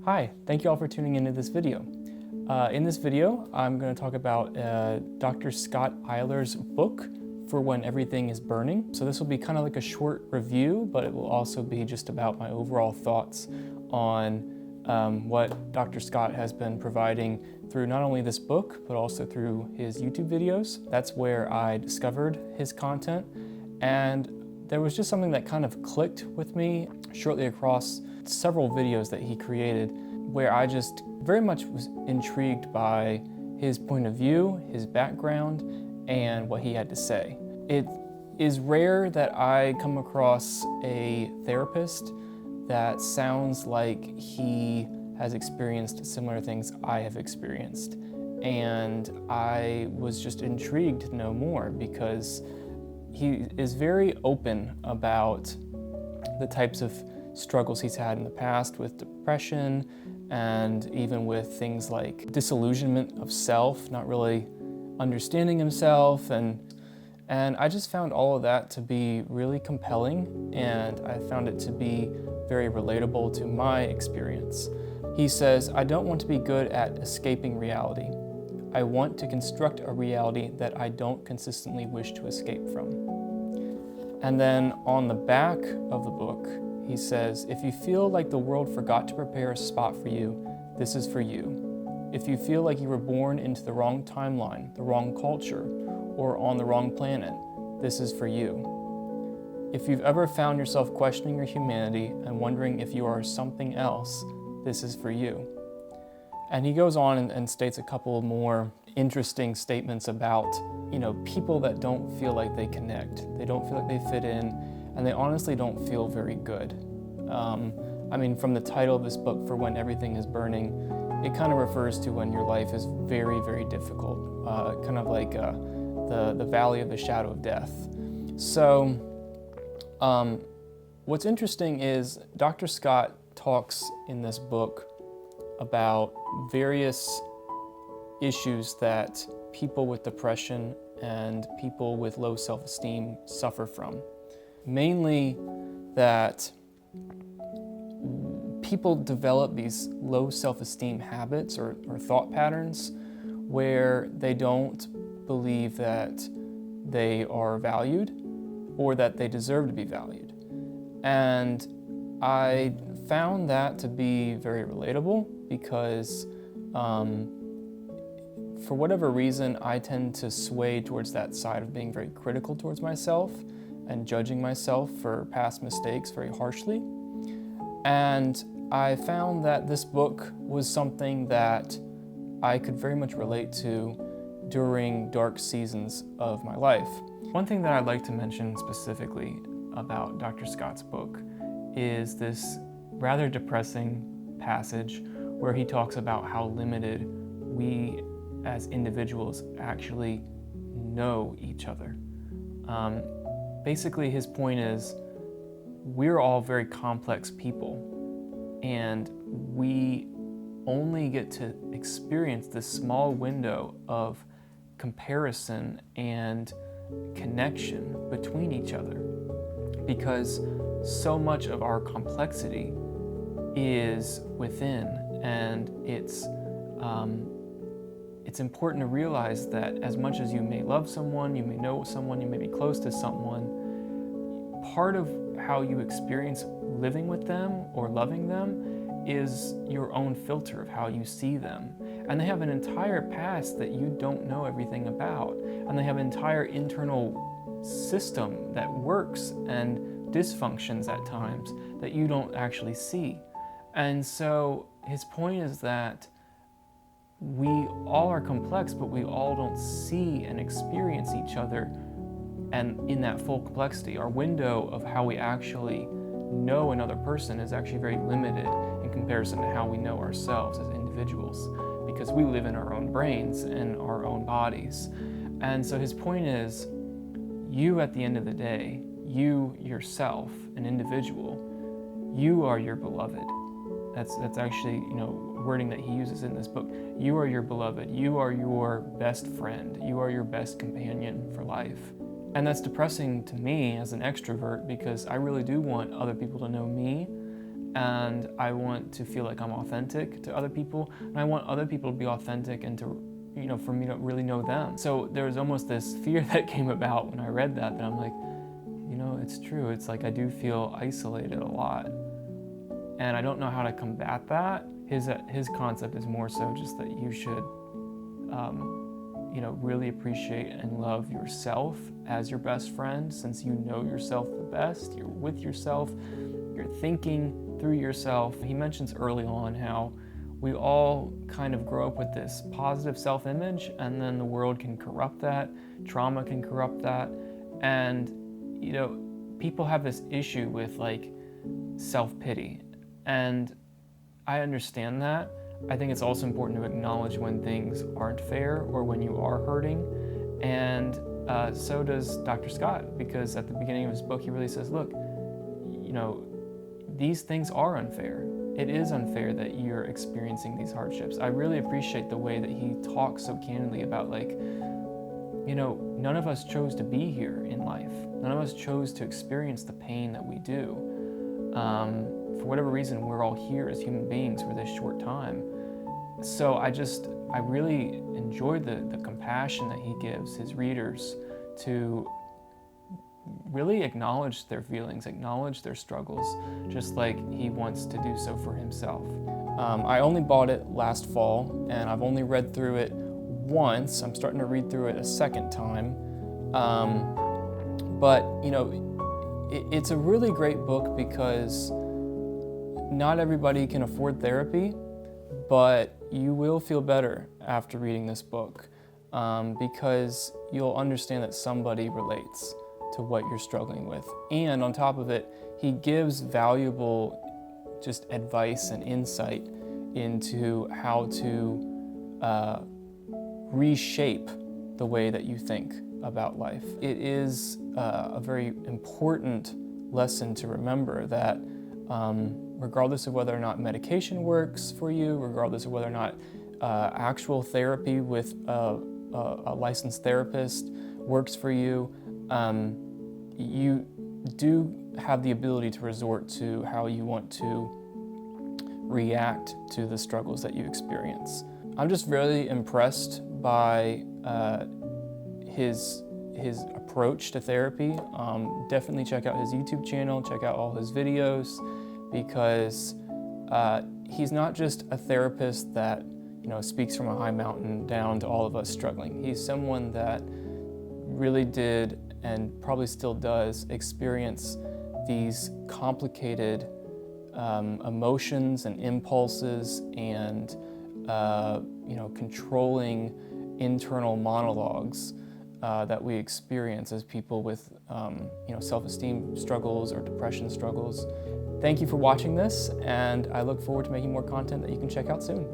Hi, thank you all for tuning into this video. In this video, I'm going to talk about Dr. Scott Eilers' book, For When Everything is Burning. So this will be kind of like a short review, but it will also be just about my overall thoughts on what Dr. Scott has been providing through not only this book, but also through his YouTube videos. That's where I discovered his content, and there was just something that kind of clicked with me shortly across several videos that he created, where I just very much was intrigued by his point of view, his background, and what he had to say. It is rare that I come across a therapist that sounds like he has experienced similar things I have experienced. And I was just intrigued to know more because he is very open about the types of struggles he's had in the past with depression and even with things like disillusionment of self, not really understanding himself, and I just found all of that to be really compelling, and I found it to be very relatable to my experience. He says, "I don't want to be good at escaping reality. I want to construct a reality that I don't consistently wish to escape from." And then on the back of the book, he says, "If you feel like the world forgot to prepare a spot for you, this is for you. If you feel like you were born into the wrong timeline, the wrong culture, or on the wrong planet, this is for you. If you've ever found yourself questioning your humanity and wondering if you are something else, this is for you." And he goes on and states a couple more interesting statements about, people that don't feel like they connect. They don't feel like they fit in, and they honestly don't feel very good. From the title of this book, For When Everything is Burning, it kind of refers to when your life is very, very difficult, kind of like the valley of the shadow of death. So what's interesting is Dr. Scott talks in this book about various issues that people with depression and people with low self-esteem suffer from. Mainly that people develop these low self-esteem habits or thought patterns where they don't believe that they are valued or that they deserve to be valued. And I found that to be very relatable because for whatever reason, I tend to sway towards that side of being very critical towards myself and judging myself for past mistakes very harshly. And I found that this book was something that I could very much relate to during dark seasons of my life. One thing that I'd like to mention specifically about Dr. Scott's book is this rather depressing passage where he talks about how limited we as individuals actually know each other. Basically, his point is we're all very complex people, and we only get to experience this small window of comparison and connection between each other because so much of our complexity is within, and it's important to realize that as much as you may love someone, you may know someone, you may be close to someone, part of how you experience living with them or loving them is your own filter of how you see them. And they have an entire past that you don't know everything about. And they have an entire internal system that works and dysfunctions at times that you don't actually see. And so his point is that we all are complex, but we all don't see and experience each other and in that full complexity. Our window of how we actually know another person is actually very limited in comparison to how we know ourselves as individuals, because we live in our own brains and our own bodies. And so his point is, you at the end of the day, you yourself, an individual, you are your beloved. That's actually, wording that he uses in this book. You are your beloved. You are your best friend. You are your best companion for life. And that's depressing to me as an extrovert because I really do want other people to know me and I want to feel like I'm authentic to other people, and I want other people to be authentic and to, for me to really know them. So there was almost this fear that came about when I read that I'm like, it's true. It's like I do feel isolated a lot, and I don't know how to combat that. His concept is more so just that you should, really appreciate and love yourself as your best friend, since you know yourself the best. You're with yourself. You're thinking through yourself. He mentions early on how we all kind of grow up with this positive self-image, and then the world can corrupt that. Trauma can corrupt that, and people have this issue with like self-pity, and I understand that. I think it's also important to acknowledge when things aren't fair or when you are hurting, and so does Dr. Scott, because at the beginning of his book he really says, look, these things are unfair. It is unfair that you're experiencing these hardships. I really appreciate the way that he talks so candidly about none of us chose to be here in life. None of us chose to experience the pain that we do. For whatever reason, we're all here as human beings for this short time. So I really enjoy the compassion that he gives his readers to really acknowledge their feelings, acknowledge their struggles, just like he wants to do so for himself. I only bought it last fall, and I've only read through it once. I'm starting to read through it a second time. But it's a really great book because not everybody can afford therapy, but you will feel better after reading this book, because you'll understand that somebody relates to what you're struggling with. And on top of it, he gives valuable just advice and insight into how to reshape the way that you think about life. It is a very important lesson to remember that regardless of whether or not medication works for you, regardless of whether or not actual therapy with a licensed therapist works for you, you do have the ability to resort to how you want to react to the struggles that you experience. I'm just really impressed by his approach to therapy. Definitely check out his YouTube channel, check out all his videos, because he's not just a therapist that speaks from a high mountain down to all of us struggling. He's someone that really did, and probably still does, experience these complicated emotions and impulses and controlling internal monologues that we experience as people with self-esteem struggles or depression struggles. Thank you for watching this, and I look forward to making more content that you can check out soon.